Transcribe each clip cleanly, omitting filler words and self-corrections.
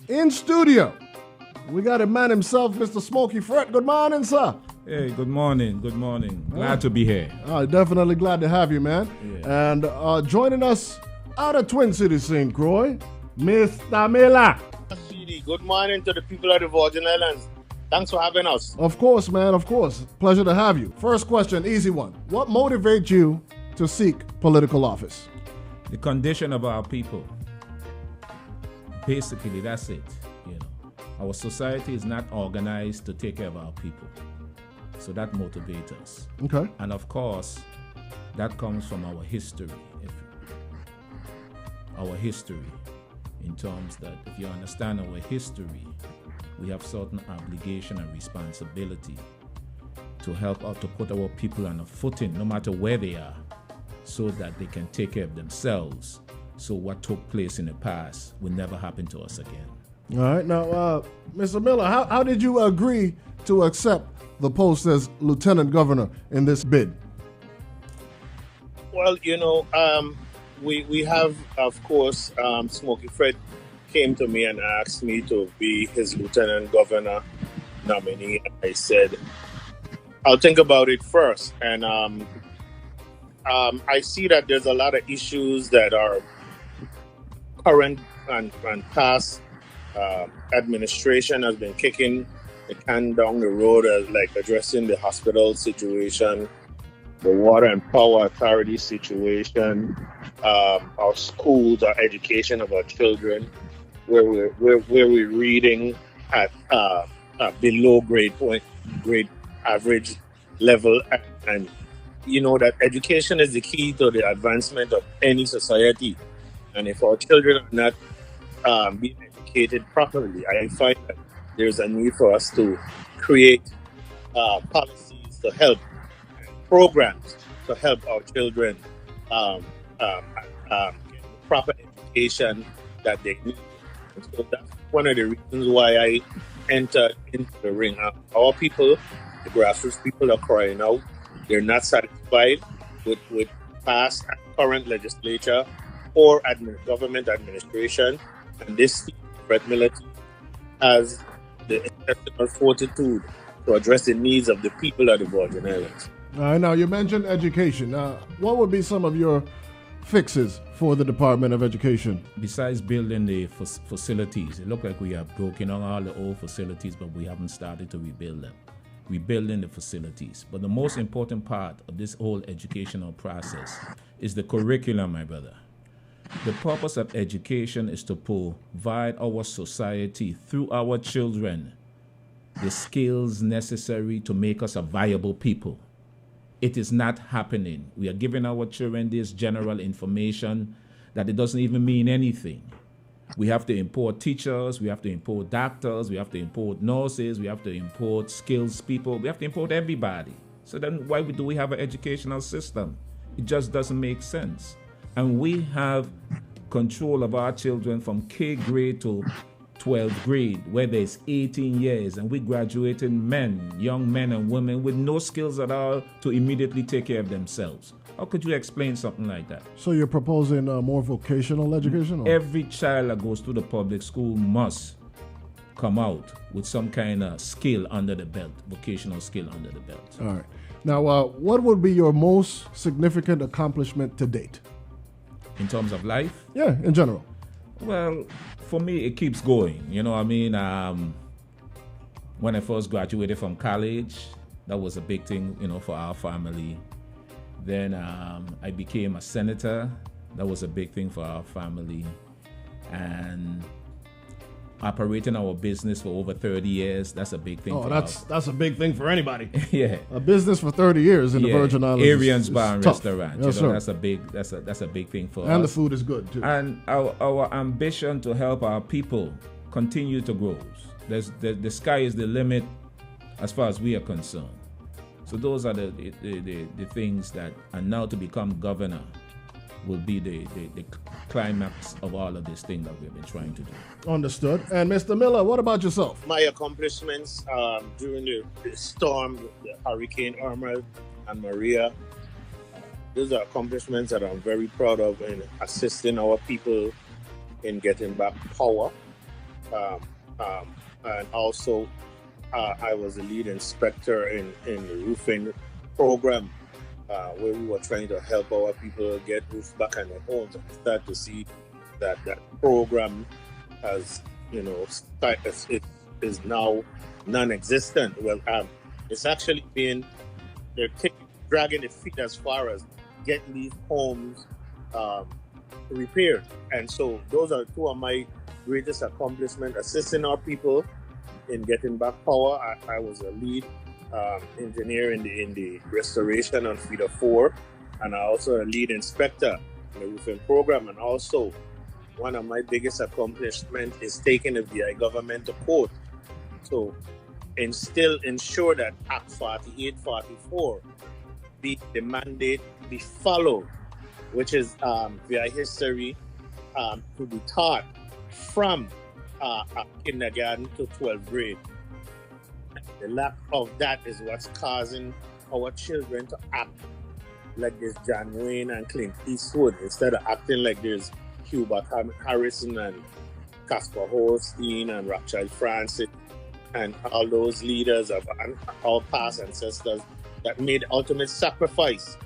in studio, we got a man himself, Mr. Smokey Frett. Good morning, sir. Hey, good morning. Good morning. Glad to be here. Definitely glad to have you, man. Yeah. And joining us out of Twin Cities, St. Croix, Mr. Miller. Good morning to the people of the Virgin Islands. Thanks for having us. Of course, man, of course. Pleasure to have you. First question, easy one. What motivates you to seek political office? The condition of our people. Basically, that's it. Our society is not organized to take care of our people. So that motivates us. Okay. And of course, that comes from our history. Our history, in terms that if you understand our history, we have certain obligation and responsibility to help out to put our people on a footing, no matter where they are, so that they can take care of themselves. So what took place in the past will never happen to us again. All right. Now, Mr. Miller, how did you agree to accept the post as Lieutenant Governor in this bid? Well, we have, of course, Smokey Fred came to me and asked me to be his Lieutenant Governor nominee. I said, I'll think about it first. And I see that there's a lot of issues that are current and past. Administration has been kicking the can down the road, as like addressing the hospital situation, the water and power authority situation, our schools, our education of our children, where we're reading at below grade average level, and that education is the key to the advancement of any society. And if our children are not being educated properly, I find that there's a need for us to create policies to help, programs to help our children get the proper education that they need. And so that's one of the reasons why I entered into the ring. Our people, the grassroots people, are crying out. They're not satisfied with past and current legislature or government administration, and this Frett-Miller has the exceptional fortitude to address the needs of the people of the Virgin Islands. All right, now you mentioned education. What would be some of your fixes for the Department of Education? Besides building the facilities, it looks like we have broken on all the old facilities, but we haven't started to rebuild them. We're building the facilities. But the most important part of this whole educational process is the curriculum, my brother. The purpose of education is to provide our society, through our children, the skills necessary to make us a viable people. It is not happening. We are giving our children this general information that it doesn't even mean anything. We have to import teachers, we have to import doctors, we have to import nurses, we have to import skills people, we have to import everybody. So then why do we have an educational system? It just doesn't make sense. And we have control of our children from K grade to 12th grade, where there's 18 years, and we graduating young men and women with no skills at all to immediately take care of themselves. How could you explain something like that? So you're proposing more vocational education? Or? Every child that goes to the public school must come out with some kind of skill under the belt, vocational skill under the belt. All right. Now, what would be your most significant accomplishment to date? In terms of life? Yeah, in general. Well, for me, it keeps going. You know what I mean? When I first graduated from college, that was a big thing, for our family. Then I became a senator. That was a big thing for our family. And operating our business for over 30 years, that's a big thing for us. That's a big thing for anybody. Yeah. A business for 30 years in the Virgin Islands. Arian's Bar and tough. Restaurant. Yes, sir. That's a big thing for us. And the food is good too. And our ambition to help our people continue to grow. The sky is the limit as far as we are concerned. So those are the things that, and now to become governor will be the climax of all of this thing that we've been trying to do. Understood. And Mr. Miller, what about yourself? My accomplishments during the storm, the Hurricane Irma and Maria, those are accomplishments that I'm very proud of in assisting our people in getting back power um, and also I was a lead inspector in the roofing program, where we were trying to help our people get roofs back on their homes. And start to see that program has, is now non-existent. Well, it's actually been, they're dragging their feet as far as getting these homes repaired. And so those are two of my greatest accomplishments, assisting our people in getting back power. I was a lead engineer in the restoration on Feeder 4, and I also a lead inspector in the roofing program. And also, one of my biggest accomplishments is taking the VI government to court to ensure that Act 4844 the mandate be followed, which is VI history to be taught from kindergarten to 12th grade. The lack of that is what's causing our children to act like there's John Wayne and Clint Eastwood, instead of acting like there's Hubert Harrison and Caspar Holstein and Rothschild Francis and all those leaders of our past ancestors that made ultimate sacrifice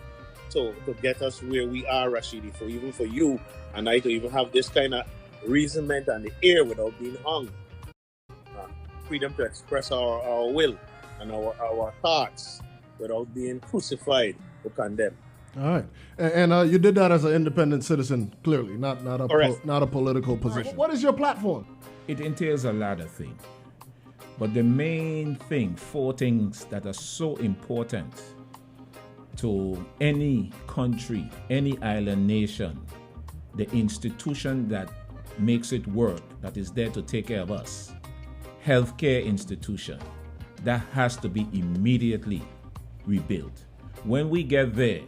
to get us where we are, Rashidi, even for you and I to even have this kind of reasonment on the air without being hung. Freedom to express our will and our thoughts without being crucified or condemned. All right, and you did that as an independent citizen, clearly, not a political position. Right. What is your platform? It entails a lot of things, but the main thing, 4 things that are so important to any country, any island nation, the institution that makes it work, that is there to take care of us. Healthcare institution, that has to be immediately rebuilt. When we get there,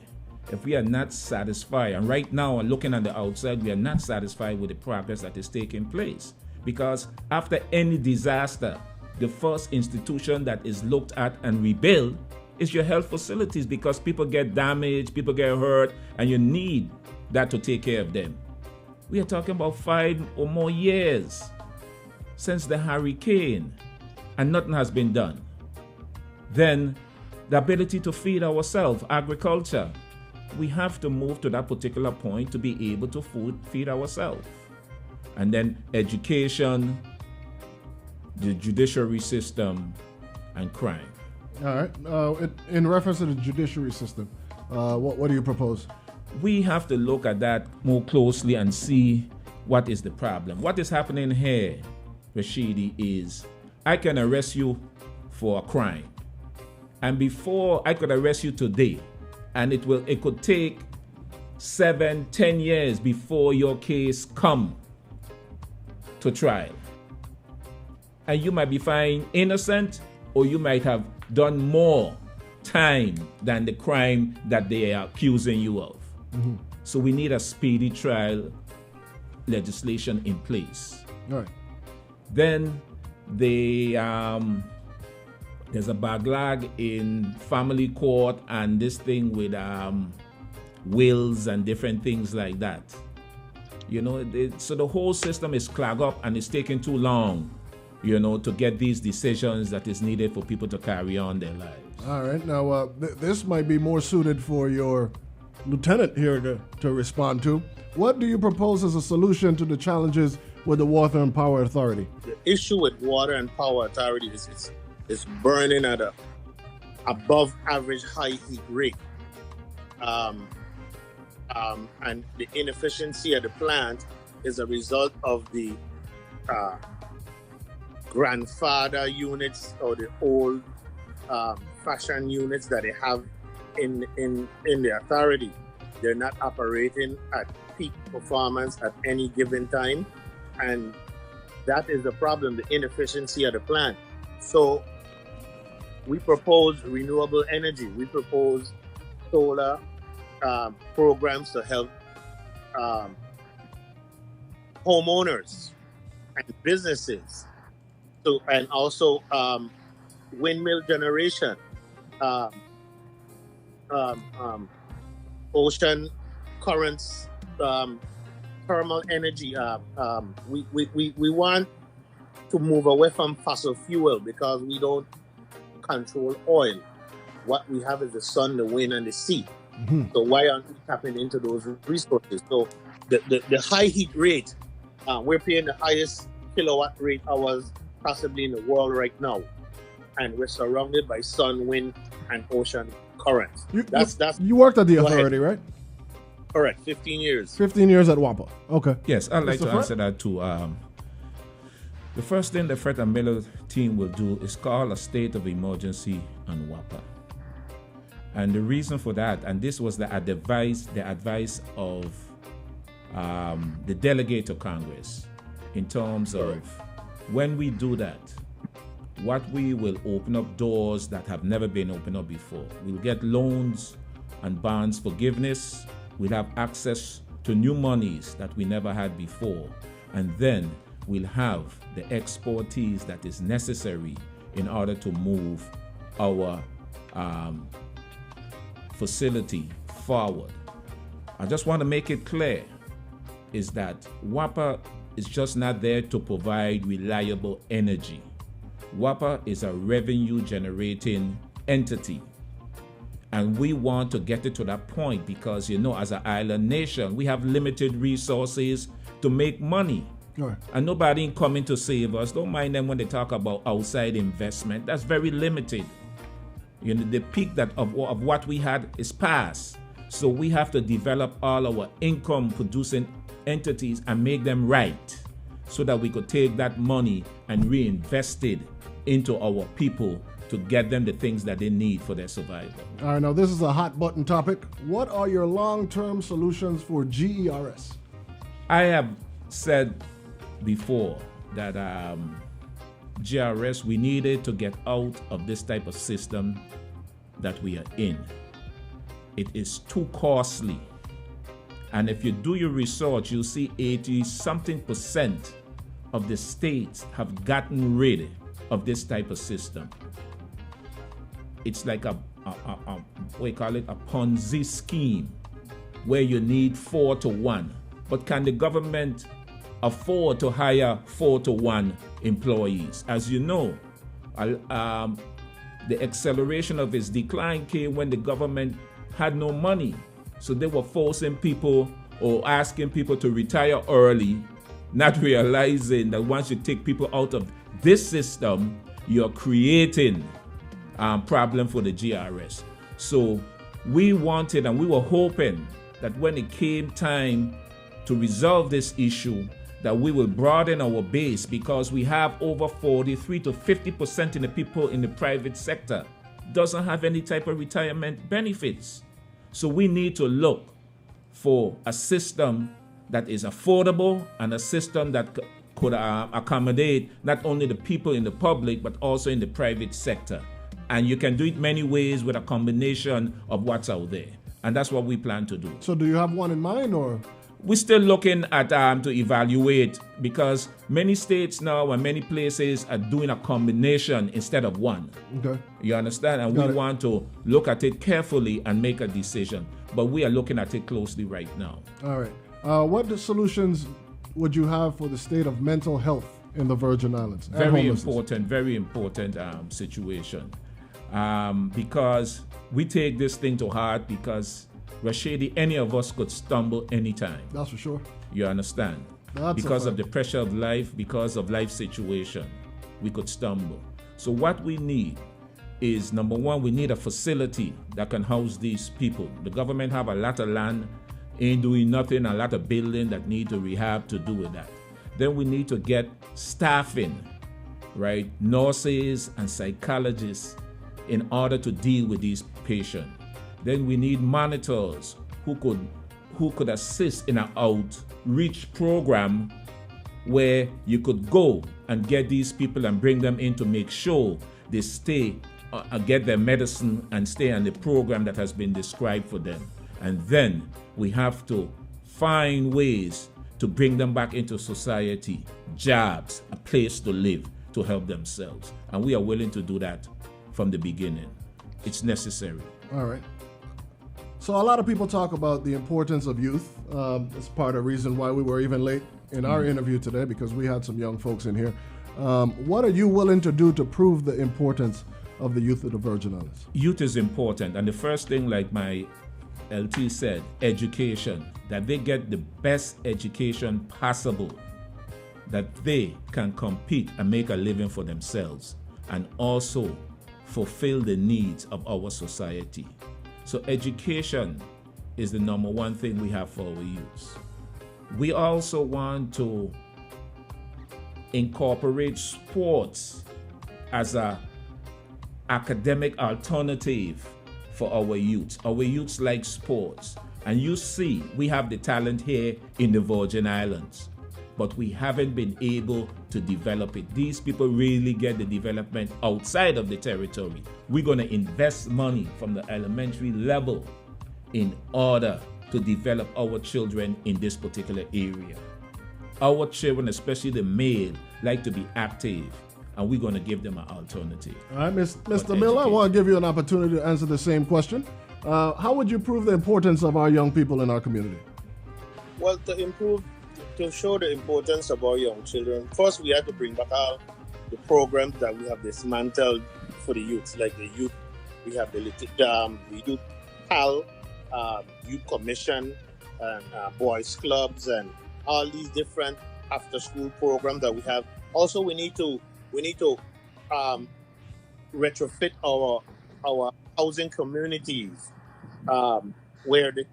if we are not satisfied, and right now looking on the outside, we are not satisfied with the progress that is taking place, because after any disaster, the first institution that is looked at and rebuilt is your health facilities, because people get damaged, people get hurt, and you need that to take care of them. We are talking about 5 or more years since the hurricane, and nothing has been done. Then the ability to feed ourselves, agriculture, we have to move to that particular point to be able to feed ourselves. And then education, the judiciary system, and crime. All right. In reference to the judiciary system, what do you propose? We have to look at that more closely and see what is the problem. What is happening here, Rashidi, is I can arrest you for a crime. And before I could arrest you today, and it could take 7-10 years before your case come to trial. And you might be found innocent, or you might have done more time than the crime that they are accusing you of. Mm-hmm. So we need a speedy trial legislation in place. All right. Then there's a backlog in family court and this thing with wills and different things like that. So the whole system is clogged up, and it's taking too long, to get these decisions that is needed for people to carry on their lives. All right. Now, this might be more suited for your lieutenant here to respond to. What do you propose as a solution to the challenges with the Water and Power Authority? The issue with Water and Power Authority is it's burning at a above average high heat rate. And the inefficiency of the plant is a result of the grandfather units or the old fashion units that they have in the authority. They're not operating at peak performance at any given time, and that is the problem, the inefficiency of the plant. So we propose renewable energy. We propose solar programs to help homeowners and businesses. So, and also windmill generation, ocean currents, thermal energy. We want to move away from fossil fuel because we don't control oil. What we have is the sun, the wind, and the sea. Mm-hmm. So why aren't we tapping into those resources? So the high heat rate, we're paying the highest kilowatt rate hours possibly in the world right now, and we're surrounded by sun, wind, and ocean currents. You worked at the authority, right? Correct. 15 years. 15 years at WAPA. Okay. Yes, I'd like Mr. to answer that too. The first thing the Frett-Miller team will do is call a state of emergency on WAPA. And the reason for that, and this was the advice of the delegate to Congress, in terms of when we do that, what we will open up doors that have never been opened up before. We'll get loans and bonds forgiveness. We'll have access to new monies that we never had before. And then we'll have the expertise that is necessary in order to move our facility forward. I just want to make it clear is that WAPA is just not there to provide reliable energy. WAPA is a revenue generating entity. And we want to get it to that point because, as an island nation, we have limited resources to make money. Right. And nobody coming to save us. Don't mind them when they talk about outside investment. That's very limited. The peak of what we had is past. So we have to develop all our income producing entities and make them right so that we could take that money and reinvest it into our people to get them the things that they need for their survival. All right, now this is a hot button topic. What are your long-term solutions for GERS? I have said before that GRS, we needed to get out of this type of system that we are in. It is too costly. And if you do your research, you'll see 80-something% of the states have gotten rid of this type of system. It's like a Ponzi scheme where you need 4 to 1. But can the government afford to hire 4 to 1 employees? As you know, the acceleration of its decline came when the government had no money. So they were forcing people or asking people to retire early, not realizing that once you take people out of this system, you're creating problem for the GRS. So we wanted and we were hoping that when it came time to resolve this issue, that we will broaden our base because we have over 43 to 50% of the people in the private sector doesn't have any type of retirement benefits. So we need to look for a system that is affordable and a system that could accommodate not only the people in the public but also in the private sector. And you can do it many ways with a combination of what's out there. And that's what we plan to do. So do you have one in mind, or? We're still looking at to evaluate because many states now and many places are doing a combination instead of one. Okay. You understand? And we want to look at it carefully and make a decision. But we are looking at it closely right now. All right. What solutions would you have for the state of mental health in the Virgin Islands? Very important situation. Because we take this thing to heart because Rashidi, any of us could stumble anytime. That's for sure. You understand? Because of the pressure of life, because of life situation, we could stumble. So what we need is, number one, we need a facility that can house these people. The government have a lot of land, ain't doing nothing, a lot of building that need to rehab to do with that. Then we need to get staffing, right? Nurses and psychologists in order to deal with these patients. Then we need monitors who could assist in an outreach program where you could go and get these people and bring them in to make sure they stay, get their medicine and stay on the program that has been described for them. And then we have to find ways to bring them back into society, jobs, a place to live, to help themselves. And we are willing to do that from the beginning. It's necessary. All right. So a lot of people talk about the importance of youth. It's part of the reason why we were even late in our interview today, because we had some young folks in here. What are you willing to do to prove the importance of the youth of the Virgin Islands? Youth is important, and the first thing, like my LT said, education, that they get the best education possible, that they can compete and make a living for themselves, and also fulfill the needs of our society. So education is the number one thing we have for our youth. We also want to incorporate sports as a academic alternative for our youth. Our youths like sports. And you see, we have the talent here in the Virgin Islands, but we haven't been able to develop it. These people really get the development outside of the territory. We're going to invest money from the elementary level in order to develop our children in this particular area. Our children, especially the male, like to be active, and we're going to give them an alternative. All right, Mr. Miller, I want to give you an opportunity to answer the same question. How would you prove the importance of our young people in our community? Well, to show the importance of our young children, first we have to bring back all the programs that we have dismantled for the youth, like the youth. We have the youth PAL, youth commission, and boys clubs, and all these different after-school programs that we have. Also, we need to retrofit our housing communities where the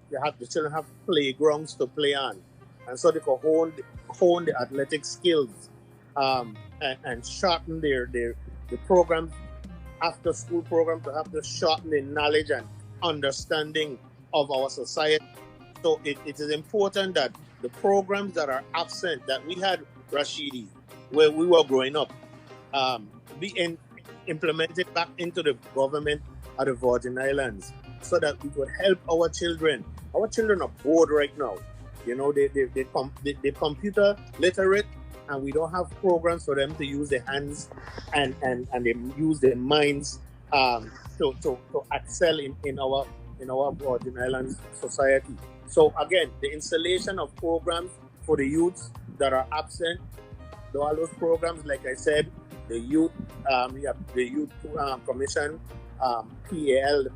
children have playgrounds to play on, and so they can hone the athletic skills and shorten the programs, after school programs, to have to shorten the knowledge and understanding of our society. So it is important that the programs that are absent, that we had, Rashidi, where we were growing up, be implemented back into the government of the Virgin Islands, so that we could help our children. Our children are bored right now. You know, they're computer literate, and we don't have programs for them to use their hands and they use their minds to excel in our Virgin Islands society. So again, the installation of programs for the youths that are absent, all those programs, like I said, the youth, we have the youth commission, PAL, the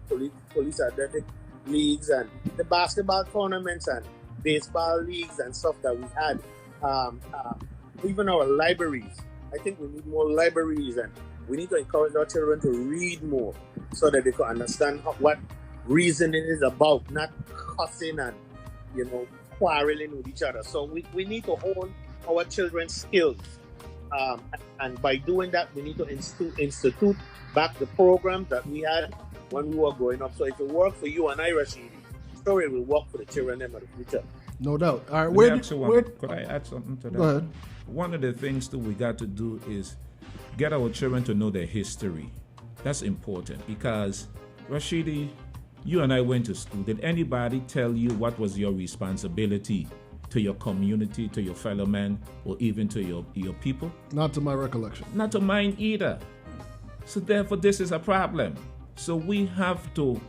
police athletic leagues, and the basketball tournaments and baseball leagues and stuff that we had. Even our libraries. I think we need more libraries, and we need to encourage our children to read more so that they can understand what reasoning is about, not cussing and, quarreling with each other. So we need to hone our children's skills. And by doing that, we need to institute back the programs that we had when we were growing up. So if it worked for you and I, Rashidi, sure it will work for the children in the future. No doubt. All right, could I add something to that? Go ahead. One of the things that we got to do is get our children to know their history. That's important because, Rashidi, you and I went to school. Did anybody tell you what was your responsibility to your community, to your fellow men, or even to your people? Not to my recollection. Not to mine either. So therefore, this is a problem. So we have to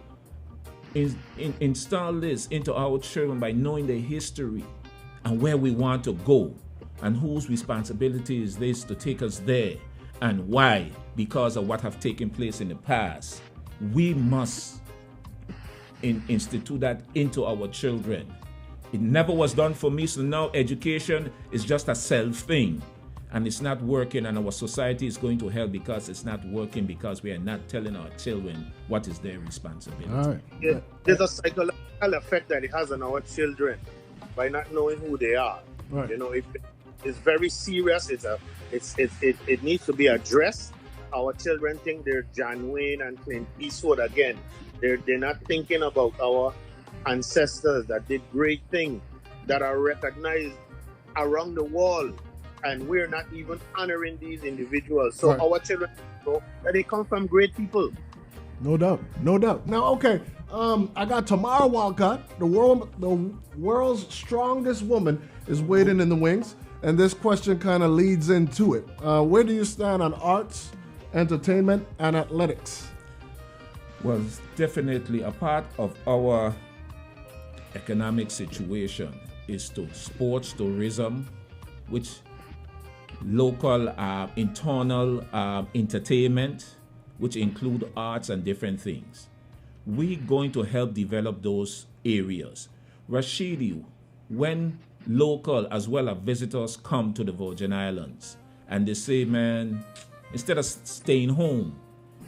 install this into our children by knowing their history and where we want to go and whose responsibility is this to take us there and why, because of what have taken place in the past. We must institute that into our children. It never was done for me, so now education is just a self thing. And it's not working, and our society is going to hell because it's not working, because we are not telling our children what is their responsibility. All right. There's a psychological effect that it has on our children by not knowing who they are. Right. It's very serious. It needs to be addressed. Our children think they're John Wayne and Clint Eastwood again. They're not thinking about our ancestors that did great things that are recognized around the world. And we're not even honoring these individuals. So right. Our children know that they come from great people. No doubt. Now, okay, I got Tamara Walcott, the world's strongest woman, is waiting in the wings, and this question kind of leads into it. Where do you stand on arts, entertainment, and athletics? Well, it's definitely a part of our economic situation is to sports tourism, which local internal entertainment, which include arts and different things. We're going to help develop those areas. Rashidi, when local as well as visitors come to the Virgin Islands and they say, man, instead of staying home,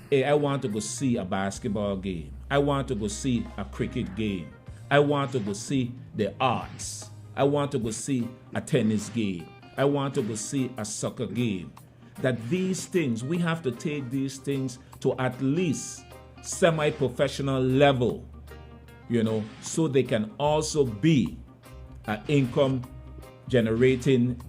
hey, I want to go see a basketball game. I want to go see a cricket game. I want to go see the arts. I want to go see a tennis game. I want to go see a soccer game. That these things, we have to take these things to at least semi-professional level, so they can also be an income generating,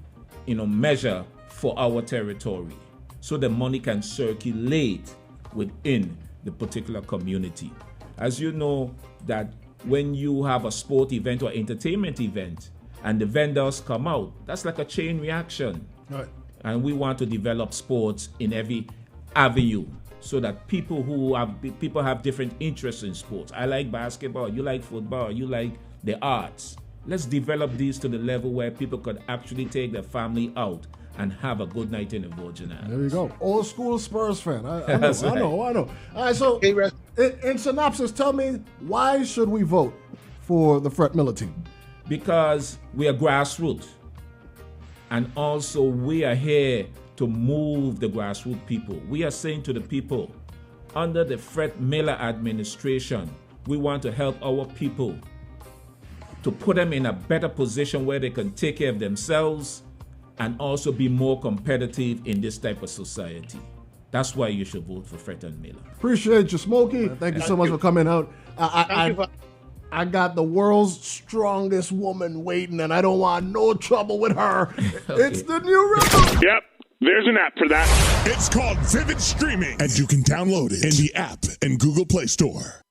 measure for our territory, so the money can circulate within the particular community. As you know, that when you have a sport event or entertainment event and the vendors come out, that's like a chain reaction. Right. And we want to develop sports in every avenue so that people have different interests in sports. I like basketball, you like football, you like the arts. Let's develop these to the level where people could actually take their family out and have a good night in the Virgin Islands. There you go. Old school Spurs fan. I know. All right, so in synopsis, tell me, why should we vote for the Frett-Miller team? Because we are grassroots. And also we are here to move the grassroots people. We are saying to the people, under the Frett-Miller administration, we want to help our people to put them in a better position where they can take care of themselves and also be more competitive in this type of society. That's why you should vote for Frett-Miller. Appreciate you, Smokey. Thank you so much for coming out. I got the world's strongest woman waiting, and I don't want no trouble with her. Okay. It's the new rhythm. Yep, there's an app for that. It's called Vivid Streaming, and you can download it in the app and Google Play Store.